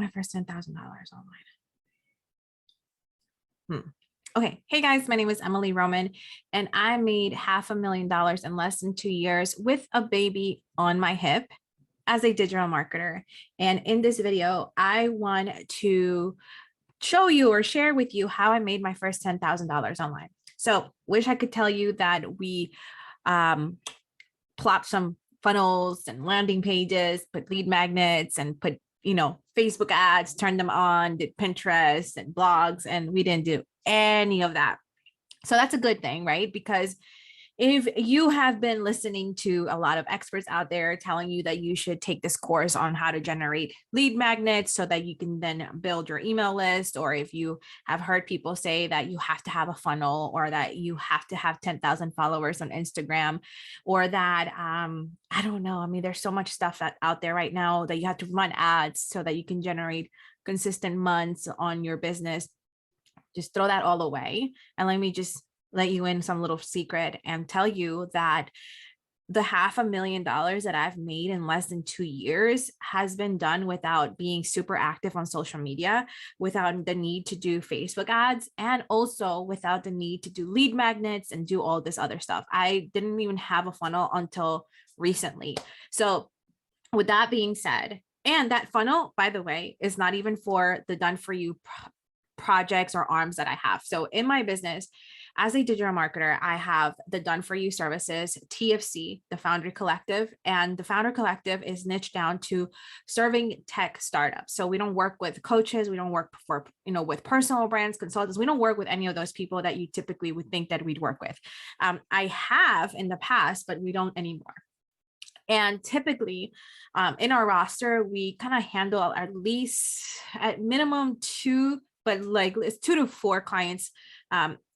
my first $10,000 online. Okay. Hey guys, my name is Emely Roman and I made $500,000 in less than 2 years with a baby on my hip as a digital marketer. And in this video, I want to show you or share with you how I made my first $10,000 online. So wish I could tell you that we plopped some funnels and landing pages, put lead magnets and put, Facebook ads, turned them on, did Pinterest and blogs, and we didn't do any of that. So that's a good thing, right? Because if you have been listening to a lot of experts out there telling you that you should take this course on how to generate lead magnets so that you can then build your email list, or if you have heard people say that you have to have a funnel or that you have to have 10,000 followers on Instagram, or that, I don't know. I mean, there's so much stuff out there right now that you have to run ads so that you can generate consistent months on your business. Just throw that all away. And let me just let you in some little secret and tell you that the $500,000 that I've made in less than 2 years has been done without being super active on social media, without the need to do Facebook ads, and also without the need to do lead magnets and do all this other stuff. I didn't even have a funnel until recently. So with that being said, and that funnel, by the way, is not even for the done for you projects or arms that I have. So in my business, as a digital marketer, I have the done for you services, TFC, the Founder Collective, and the Founder Collective is niched down to serving tech startups. So we don't work with coaches. We don't work for, with personal brands, consultants. We don't work with any of those people that you typically would think that we'd work with. I have in the past, but we don't anymore. And typically in our roster, we kind of handle at least at minimum 2, but like it's 2 to 4 clients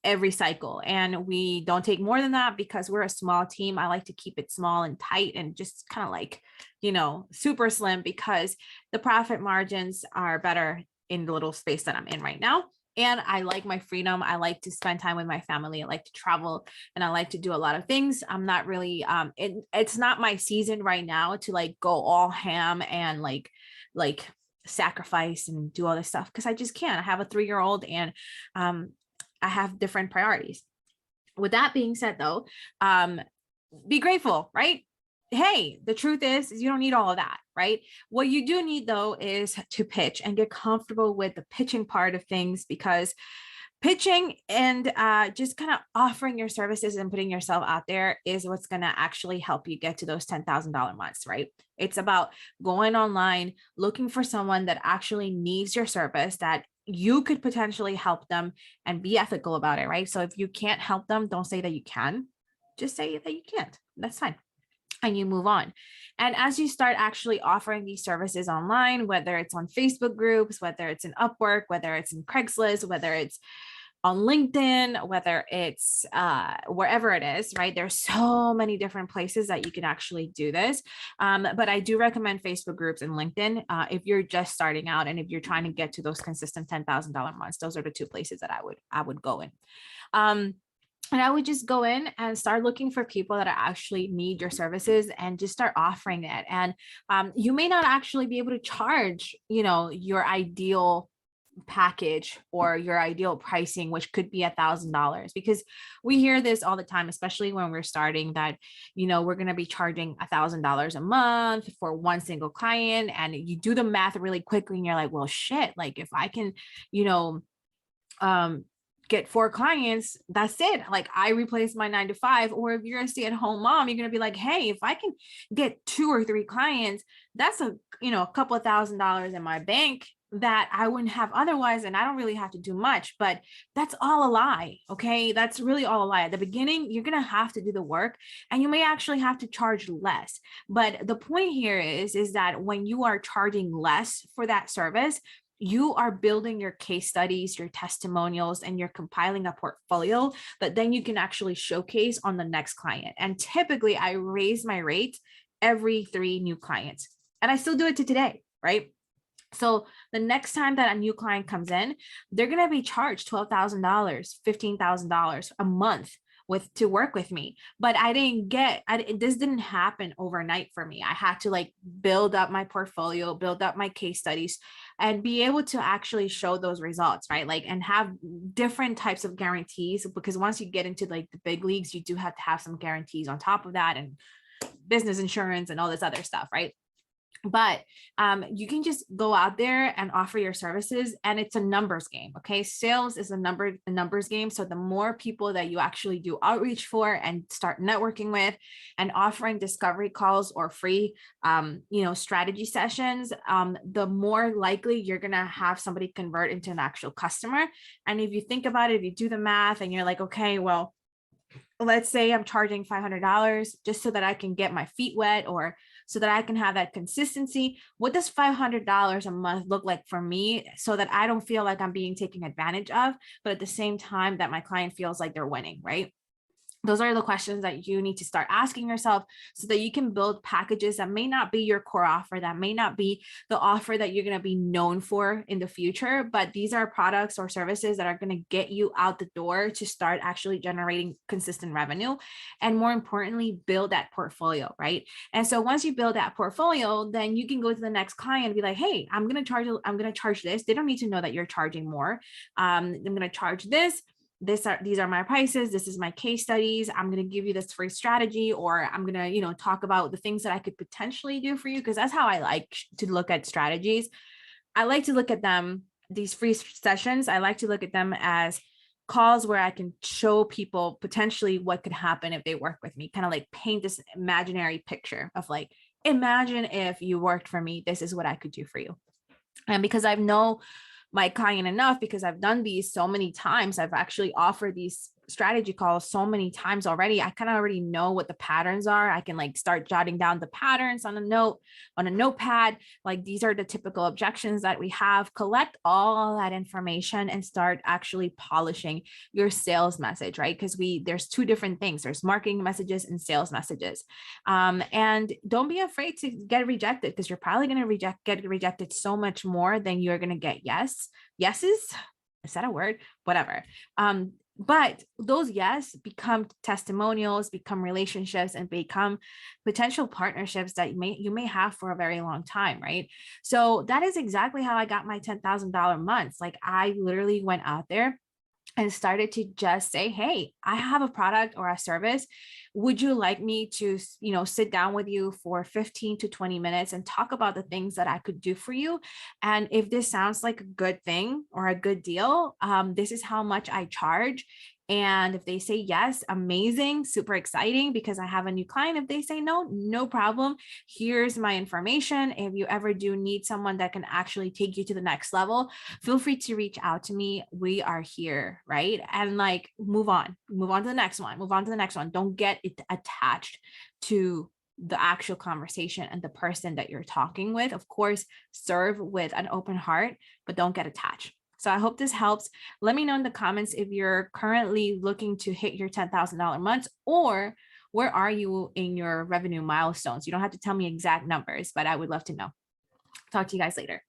every cycle. And we don't take more than that because we're a small team. I like to keep it small and tight and just kind of like, super slim, because the profit margins are better in the little space that I'm in right now. And I like my freedom. I like to spend time with my family. I like to travel and I like to do a lot of things. I'm not really, it's not my season right now to like go all ham and like sacrifice and do all this stuff, because I just can't. I have a 3-year-old and I have different priorities. With that being said though, be grateful, right? Hey, the truth is you don't need all of that, right? What you do need though is to pitch and get comfortable with the pitching part of things, because pitching and just kind of offering your services and putting yourself out there is what's going to actually help you get to those $10,000 months, right? It's about going online, looking for someone that actually needs your service, that you could potentially help them, and be ethical about it, right? So if you can't help them, don't say that you can, just say that you can't. That's fine. And you move on. And as you start actually offering these services online, whether it's on Facebook groups, whether it's in Upwork, whether it's in Craigslist, whether it's on LinkedIn, whether it's wherever it is, right? There's so many different places that you can actually do this. But I do recommend Facebook groups and LinkedIn if you're just starting out and if you're trying to get to those consistent $10,000 months. Those are the 2 places that I would go in. And I would just go in and start looking for people that actually need your services and just start offering it. And you may not actually be able to charge, your ideal package or your ideal pricing, which could be $1,000, because we hear this all the time, especially when we're starting, that, we're going to be charging $1,000 a month for one single client. And you do the math really quickly and you're like, well, shit, like if I can, get 4 clients, that's it. Like I replace my 9 to 5. Or if you're a stay-at-home mom, you're going to be like, hey, if I can get 2 or 3 clients, that's a couple of $1,000s in my bank that I wouldn't have otherwise. And I don't really have to do much, but that's all a lie. Okay. That's really all a lie. At the beginning, you're going to have to do the work and you may actually have to charge less. But the point here is that when you are charging less for that service, you are building your case studies, your testimonials, and you're compiling a portfolio that then you can actually showcase on the next client. And typically I raise my rate every 3 new clients, and I still do it to today, right? So the next time that a new client comes in, they're going to be charged $12,000, $15,000 a month to work with me. But this didn't happen overnight for me. I had to like build up my portfolio, build up my case studies, and be able to actually show those results, right? Like, and have different types of guarantees, because once you get into like the big leagues, you do have to have some guarantees on top of that, and business insurance and all this other stuff, right? But you can just go out there and offer your services, and it's a numbers game. Okay, sales is a numbers game. So the more people that you actually do outreach for and start networking with, and offering discovery calls or free strategy sessions, the more likely you're gonna have somebody convert into an actual customer. And if you think about it, if you do the math and you're like, okay, well, let's say I'm charging $500 just so that I can get my feet wet, or so that I can have that consistency. What does $500 a month look like for me, so that I don't feel like I'm being taken advantage of, but at the same time that my client feels like they're winning, right? Those are the questions that you need to start asking yourself, so that you can build packages that may not be your core offer, that may not be the offer that you're going to be known for in the future, but these are products or services that are going to get you out the door to start actually generating consistent revenue. And more importantly, build that portfolio, right? And so once you build that portfolio, then you can go to the next client and be like, hey, I'm going to charge this. They don't need to know that you're charging more. I'm going to charge this. These are my prices. This is my case studies. I'm going to give you this free strategy, or I'm going to, talk about the things that I could potentially do for you. Because that's how I like to look at strategies. I like to look at them, these free sessions, I like to look at them as calls where I can show people potentially what could happen if they work with me, kind of like paint this imaginary picture of like, imagine if you worked for me, this is what I could do for you. And because I know my client enough, because I've done these so many times, I've actually offered these strategy calls so many times already, I kind of already know what the patterns are. I can like start jotting down the patterns on a notepad. Like, these are the typical objections that we have. Collect all that information and start actually polishing your sales message, right? Because there's two different things. There's marketing messages and sales messages. And don't be afraid to get rejected, because you're probably going to get rejected so much more than you're going to get yeses. Is that a word? Whatever. But those yes become testimonials, become relationships, and become potential partnerships that you may have for a very long time, right? So that is exactly how I got my $10,000 months. Like, I literally went out there and started to just say, hey, I have a product or a service. Would you like me to, sit down with you for 15 to 20 minutes and talk about the things that I could do for you? And if this sounds like a good thing or a good deal, this is how much I charge. And if they say yes, amazing, super exciting, because I have a new client. If they say no, no problem. Here's my information. If you ever do need someone that can actually take you to the next level, feel free to reach out to me. We are here, right? And like, move on to the next one. Don't get it attached to the actual conversation and the person that you're talking with. Of course, serve with an open heart, but don't get attached. So I hope this helps. Let me know in the comments if you're currently looking to hit your $10,000 months, or where are you in your revenue milestones? You don't have to tell me exact numbers, but I would love to know. Talk to you guys later.